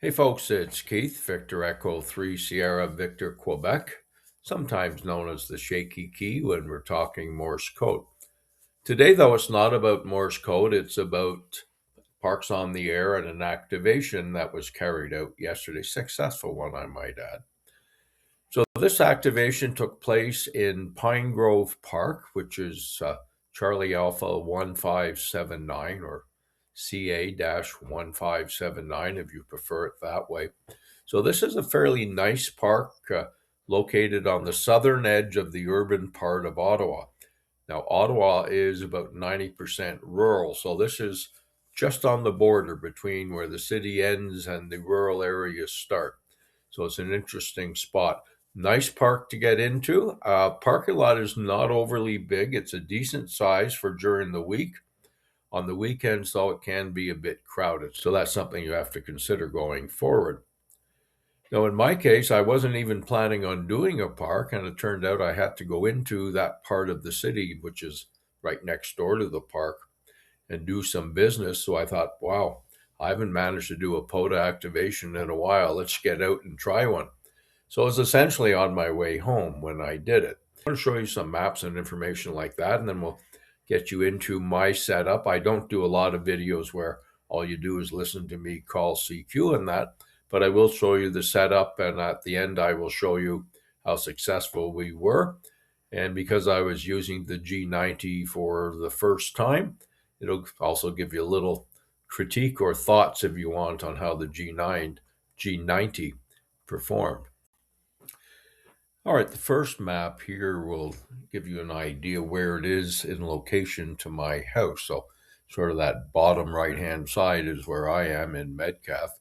Hey folks, it's Keith, Victor Echo 3 Sierra Victor Quebec, sometimes known as the Shaky Key when we're talking Morse code. Today, though, it's not about Morse code, it's about parks on the air and an activation that was carried out yesterday. Successful one, I might add. So, this activation took place in Pine Grove Park, which is Charlie Alpha 1579 or CA-1579 if you prefer it that way. So this is a fairly nice park located on the southern edge of the urban part of Ottawa. Now, Ottawa is about 90% rural, so this is just on the border between where the city ends and the rural areas start. So it's an interesting spot. Nice park to get into. Parking lot is not overly big. It's a decent size for during the week. On the weekends, though, it can be a bit crowded. So that's something you have to consider going forward. Now, in my case, I wasn't even planning on doing a park, and it turned out I had to go into that part of the city, which is right next door to the park, and do some business. So I thought, wow, I haven't managed to do a Pota activation in a while. Let's get out and try one. So I was essentially on my way home when I did it. I'm going to show you some maps and information like that, and then we'll get you into my setup. I don't do a lot of videos where all you do is listen to me call CQ and that, but I will show you the setup, and at the end I will show you how successful we were. And because I was using the G90 for the first time, it'll also give you a little critique or thoughts if you want on how the G90 performed. All right, the first map here will give you an idea where it is in location to my house. So sort of that bottom right-hand side is where I am in Metcalfe.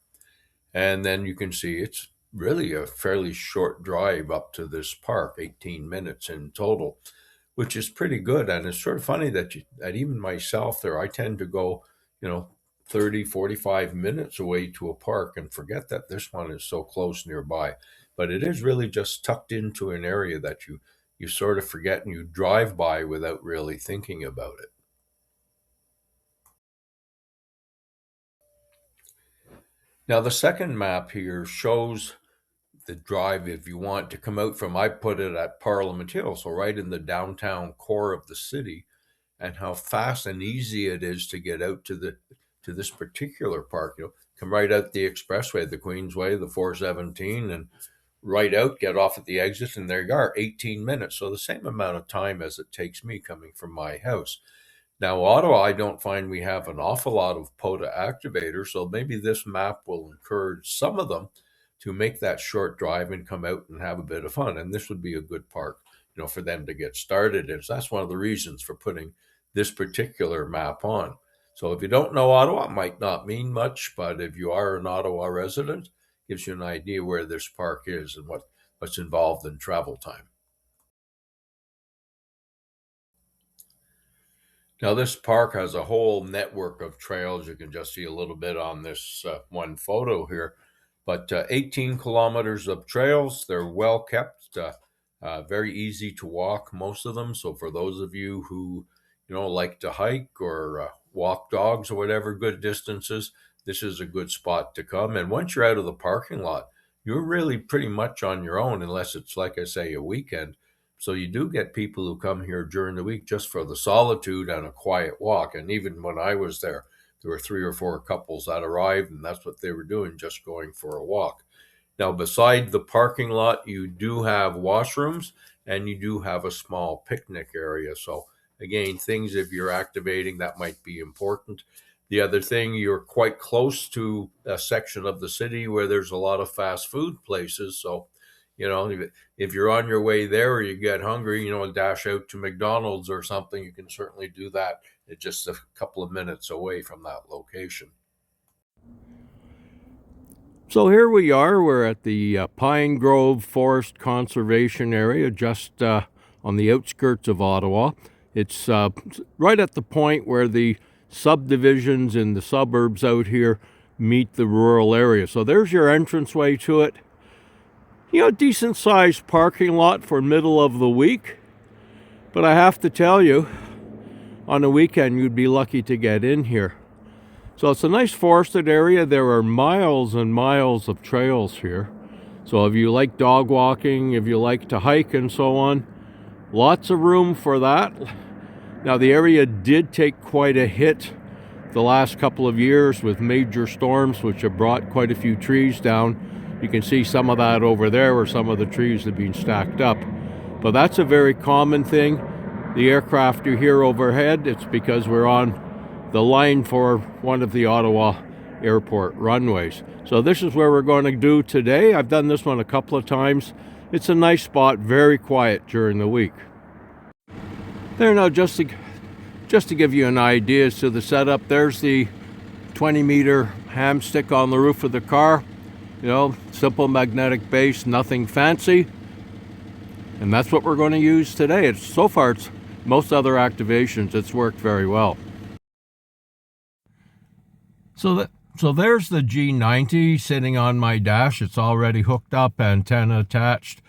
And then you can see it's really a fairly short drive up to this park, 18 minutes in total, which is pretty good. And it's sort of funny that even myself there, I tend to go, 30, 45 minutes away to a park and forget that this one is so close nearby. But it is really just tucked into an area that you sort of forget and you drive by without really thinking about it. Now, the second map here shows the drive if you want to come out from, I put it at Parliament Hill, so right in the downtown core of the city, and how fast and easy it is to get out to this particular park. Come right out the expressway, the Queensway, the 417, and right out, get off at the exit, and there you are, 18 minutes. So the same amount of time as it takes me coming from my house. Now, Ottawa, I don't find we have an awful lot of Pota activators, so maybe this map will encourage some of them to make that short drive and come out and have a bit of fun. And this would be a good park, for them to get started in. So that's one of the reasons for putting this particular map on. So if you don't know Ottawa, it might not mean much, but if you are an Ottawa resident, it gives you an idea where this park is and what's involved in travel time. Now, this park has a whole network of trails. You can just see a little bit on this one photo here, but 18 kilometers of trails. They're well kept, very easy to walk, most of them. So for those of you who, like to hike or walk dogs or whatever good distances, this is a good spot to come. And once you're out of the parking lot, you're really pretty much on your own, unless it's, like I say, a weekend. So you do get people who come here during the week just for the solitude and a quiet walk. And even when I was there were 3 or 4 couples that arrived, and that's what they were doing, just going for a walk. Now, beside the parking lot, you do have washrooms and you do have a small picnic area. So again, things if you're activating that might be important. The other thing, you're quite close to a section of the city where there's a lot of fast food places. So if you're on your way there or you get hungry, dash out to McDonald's or something, you can certainly do that. It's just a couple of minutes away from that location. So here we are. We're at the Pine Grove Forest Conservation Area, just on the outskirts of Ottawa. It's right at the point where the subdivisions in the suburbs out here meet the rural area. So there's your entranceway to it. Decent sized parking lot for middle of the week. But I have to tell you, on a weekend, you'd be lucky to get in here. So it's a nice forested area. There are miles and miles of trails here. So if you like dog walking, if you like to hike and so on, lots of room for that. Now the area did take quite a hit the last couple of years with major storms, which have brought quite a few trees down. You can see some of that over there where some of the trees have been stacked up. But that's a very common thing. The aircraft you hear overhead, it's because we're on the line for one of the Ottawa airport runways. So this is where we're going to do today. I've done this one a couple of times. It's a nice spot, very quiet during the week. There now, just to give you an idea as to the setup, there's the 20-meter hamstick on the roof of the car. You know, simple magnetic base, nothing fancy. And that's what we're going to use today. So far, it's most other activations, it's worked very well. So there's the G90 sitting on my dash. It's already hooked up, antenna attached,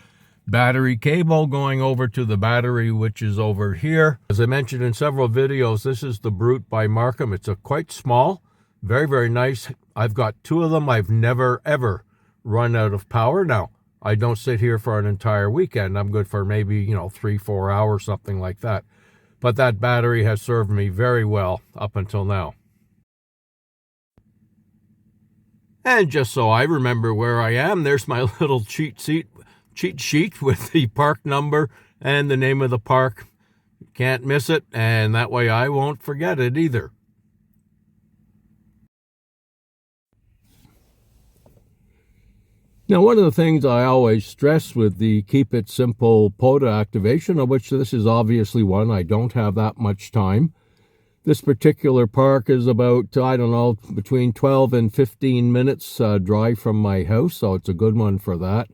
battery cable going over to the battery, which is over here. As I mentioned in several videos, this is the Brute by Markham. It's a quite small, very, very nice. I've got two of them. I've never, ever run out of power. Now, I don't sit here for an entire weekend. I'm good for maybe, 3-4 hours, something like that. But that battery has served me very well up until now. And just so I remember where I am, there's my little cheat sheet with the park number and the name of the park. Can't miss it, and that way I won't forget it either. Now, one of the things I always stress with the Keep It Simple Pota activation, of which this is obviously one, I don't have that much time. This particular park is about, I don't know, between 12 and 15 minutes drive from my house, so it's a good one for that.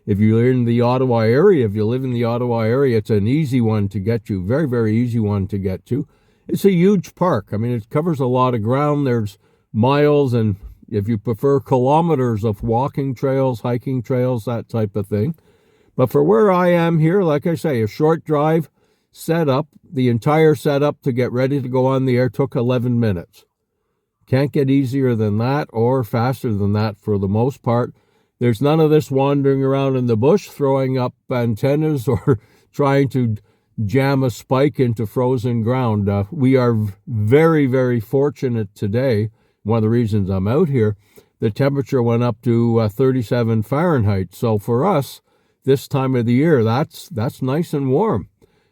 If you're in the Ottawa area, if you live in the Ottawa area, it's an easy one to get to, very, very easy one to get to. It's a huge park. I mean, it covers a lot of ground. There's miles and, if you prefer, kilometers of walking trails, hiking trails, that type of thing. But for where I am here, like I say, a short drive, setup, the entire setup to get ready to go on the air took 11 minutes. Can't get easier than that or faster than that for the most part. There's none of this wandering around in the bush, throwing up antennas or trying to jam a spike into frozen ground. We are very, very fortunate today. One of the reasons I'm out here, the temperature went up to 37 Fahrenheit. So for us, this time of the year, that's nice and warm.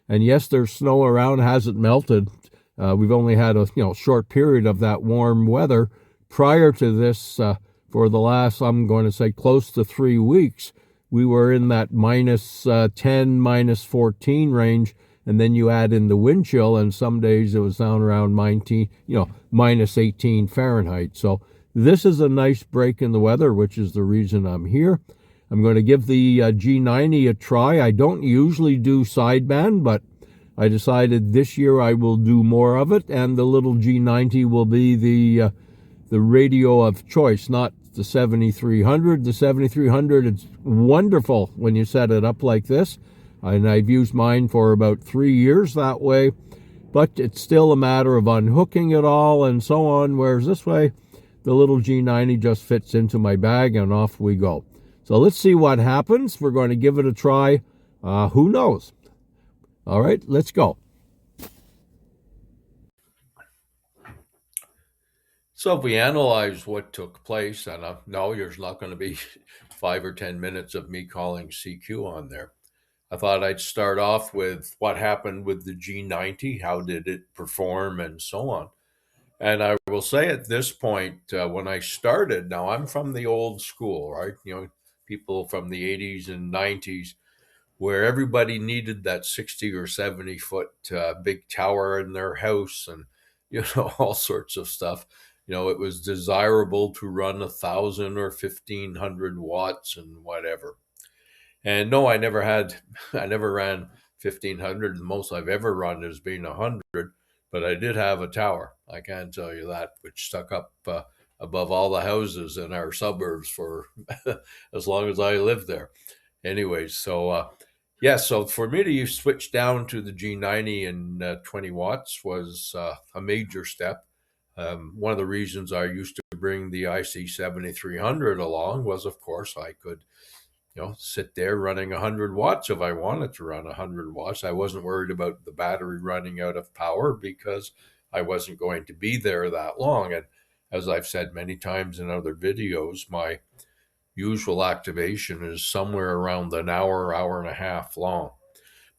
And yes, there's snow around, hasn't melted. We've only had a short period of that warm weather. Prior to this, for the last, I'm going to say, close to 3 weeks, we were in that minus 10, minus 14 range. And then you add in the wind chill, and some days it was down around minus 18 Fahrenheit. So this is a nice break in the weather, which is the reason I'm here. I'm going to give the G90 a try. I don't usually do sideband, but I decided this year I will do more of it, and the little G90 will be the radio of choice, not the 7300. The 7300, it's wonderful when you set it up like this, and I've used mine for about 3 years that way, but it's still a matter of unhooking it all and so on, whereas this way, the little G90 just fits into my bag and off we go. So let's see what happens. We're going to give it a try. Who knows? All right, let's go. So if we analyze what took place, and no, there's not going to be 5 or 10 minutes of me calling CQ on there. I thought I'd start off with what happened with the G90, how did it perform, and so on. And I will say at this point, when I started, now I'm from the old school, right? People from the 80s and 90s, where everybody needed that 60 or 70 foot big tower in their house and, all sorts of stuff. It was desirable to run 1,000 or 1,500 watts and whatever. And no, I never ran 1,500. The most I've ever run has been 100, but I did have a tower. I can tell you that, which stuck up above all the houses in our suburbs for as long as I lived there. Anyways, so so for me to switch down to the G90 and 20 watts was a major step. One of the reasons I used to bring the IC-7300 along was, of course, I could sit there running 100 watts if I wanted to run 100 watts. I wasn't worried about the battery running out of power because I wasn't going to be there that long. And as I've said many times in other videos, my usual activation is somewhere around an hour, hour and a half long.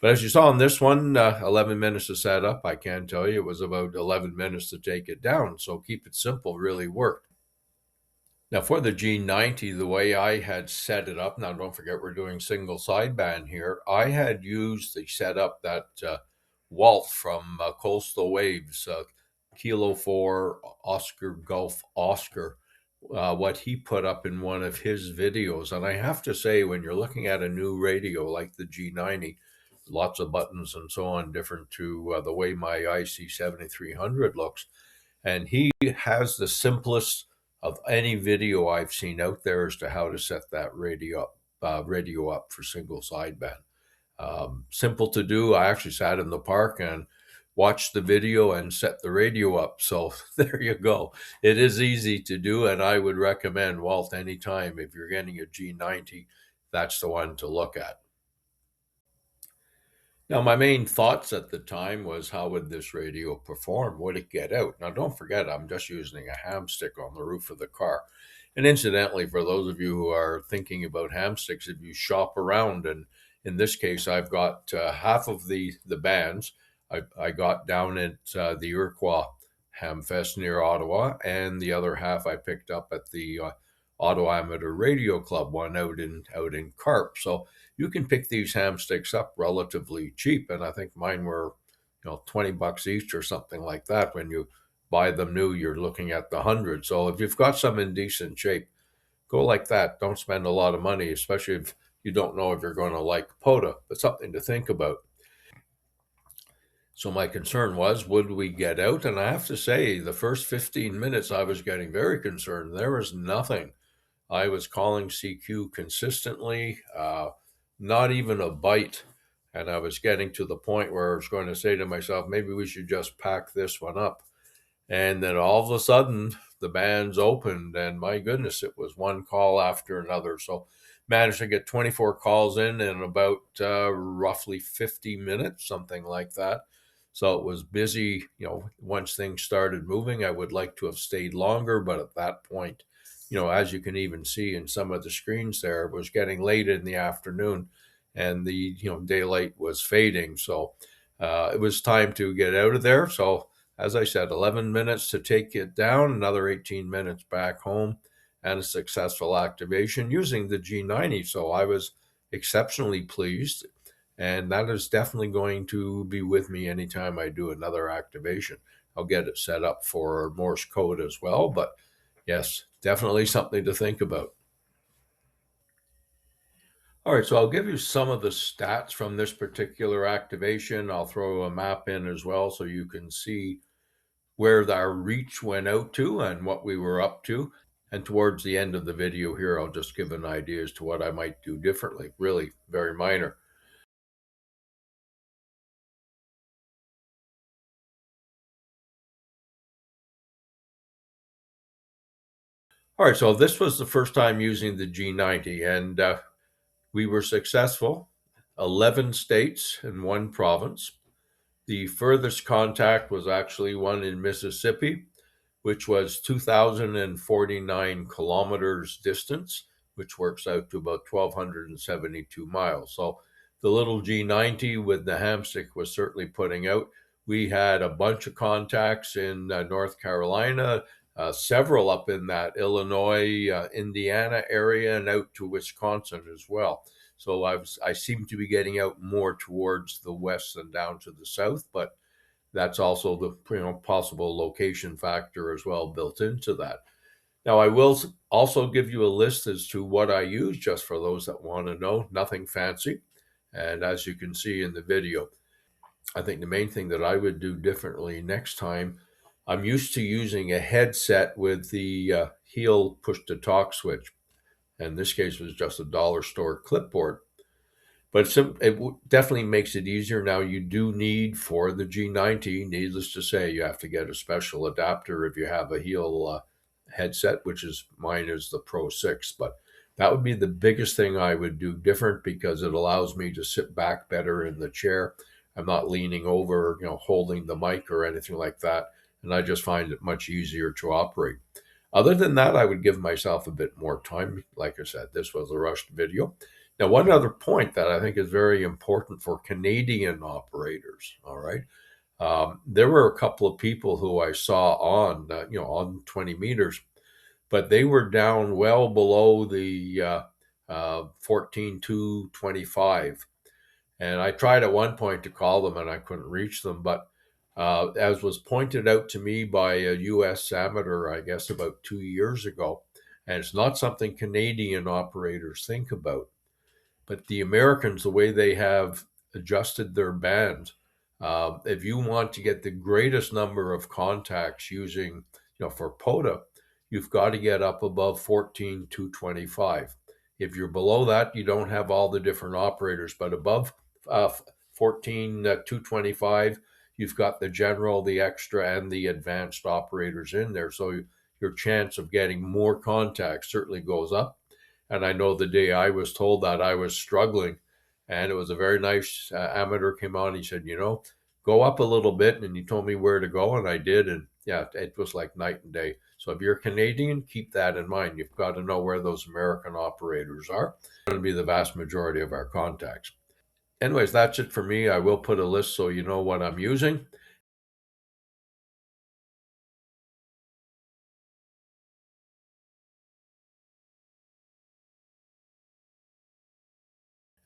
But as you saw in this one, 11 minutes to set up. I can tell you it was about 11 minutes to take it down. So keep it simple really worked. Now for the G90, the way I had set it up, now don't forget we're doing single sideband here. I had used the setup that Walt from Coastal Waves, Kilo 4 Oscar Golf Oscar, what he put up in one of his videos. And I have to say, when you're looking at a new radio like the G90, lots of buttons and so on, different to the way my IC-7300 looks. And he has the simplest of any video I've seen out there as to how to set that radio up for single sideband. Simple to do. I actually sat in the park and watched the video and set the radio up. So there you go. It is easy to do, and I would recommend Walt anytime if you're getting a G90, that's the one to look at. Now, my main thoughts at the time was how would this radio perform? Would it get out? Now, don't forget, I'm just using a ham stick on the roof of the car. And incidentally, for those of you who are thinking about ham sticks, if you shop around, and in this case, I've got half of the bands I got down at the Iroquois Ham Fest near Ottawa, and the other half I picked up at the Ottawa Amateur Radio Club one out in Carp. So you can pick these ham sticks up relatively cheap, and I think mine were, $20 each or something like that. When you buy them new, you're looking at the hundred. So if you've got some in decent shape, go like that. Don't spend a lot of money, especially if you don't know if you're going to like Pota. But something to think about. So my concern was, would we get out? And I have to say, the first 15 minutes, I was getting very concerned. There was nothing. I was calling CQ consistently, not even a bite. And I was getting to the point where I was going to say to myself, maybe we should just pack this one up. And then all of a sudden, the bands opened, and my goodness, it was one call after another. So managed to get 24 calls in about roughly 50 minutes, something like that. So it was busy. Once things started moving, I would like to have stayed longer, but at that point, as you can even see in some of the screens there, it was getting late in the afternoon, and the daylight was fading. So it was time to get out of there. So as I said, 11 minutes to take it down, another 18 minutes back home, and a successful activation using the G90. So I was exceptionally pleased. And that is definitely going to be with me anytime I do another activation. I'll get it set up for Morse code as well. But yes, definitely something to think about. All right, so I'll give you some of the stats from this particular activation. I'll throw a map in as well so you can see where our reach went out to and what we were up to. And towards the end of the video here, I'll just give an idea as to what I might do differently. Really very minor. All right, so this was the first time using the G90, and we were successful. 11 states and one province. The furthest contact was actually one in Mississippi, which was 2,049 kilometers distance, which works out to about 1,272 miles. So the little G90 with the hamstick was certainly putting out. We had a bunch of contacts in North Carolina, several up in that Illinois, Indiana area, and out to Wisconsin as well. So I seem to be getting out more towards the west than down to the south, but that's also the possible location factor as well built into that. Now, I will also give you a list as to what I use, just for those that want to know. Nothing fancy. And as you can see in the video, I think the main thing that I would do differently next time, I'm used to using a headset with the heel push to talk switch. In this case, it was just a dollar store clipboard. But definitely makes it easier. Now, you do need, for the G90, needless to say, you have to get a special adapter if you have a heel headset, which is mine is the Pro 6. But that would be the biggest thing I would do different, because it allows me to sit back better in the chair. I'm not leaning over, holding the mic or anything like that. And I just find it much easier to operate. Other than that, I would give myself a bit more time. Like I said, this was a rushed video. Now, one other point that I think is very important for Canadian operators, all right, there were a couple of people who I saw on 20 meters, but they were down well below the 14,225. And I tried at one point to call them and I couldn't reach them. But as was pointed out to me by a US amateur, I guess about 2 years ago, and it's not something Canadian operators think about, but the Americans, the way they have adjusted their bands, if you want to get the greatest number of contacts using, for Pota, you've got to get up above 14,225. If you're below that, you don't have all the different operators, but above 14,225, you've got the general, the extra, and the advanced operators in there. So your chance of getting more contacts certainly goes up. And I know the day I was told that, I was struggling, and it was a very nice amateur came on. He said, go up a little bit, and he told me where to go, and I did. And yeah, it was like night and day. So if you're Canadian, keep that in mind. You've got to know where those American operators are. It's going to be the vast majority of our contacts. Anyways, that's it for me. I will put a list so you know what I'm using.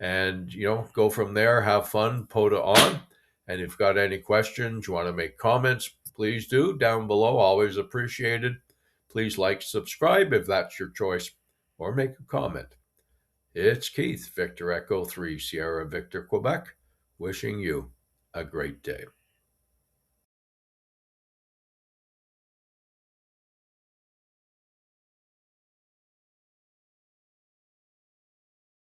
And go from there. Have fun. Pota on. And if you've got any questions, you want to make comments, please do down below. Always appreciated. Please like, subscribe if that's your choice, or make a comment. It's Keith, Victor Echo 3 Sierra Victor, Quebec, wishing you a great day.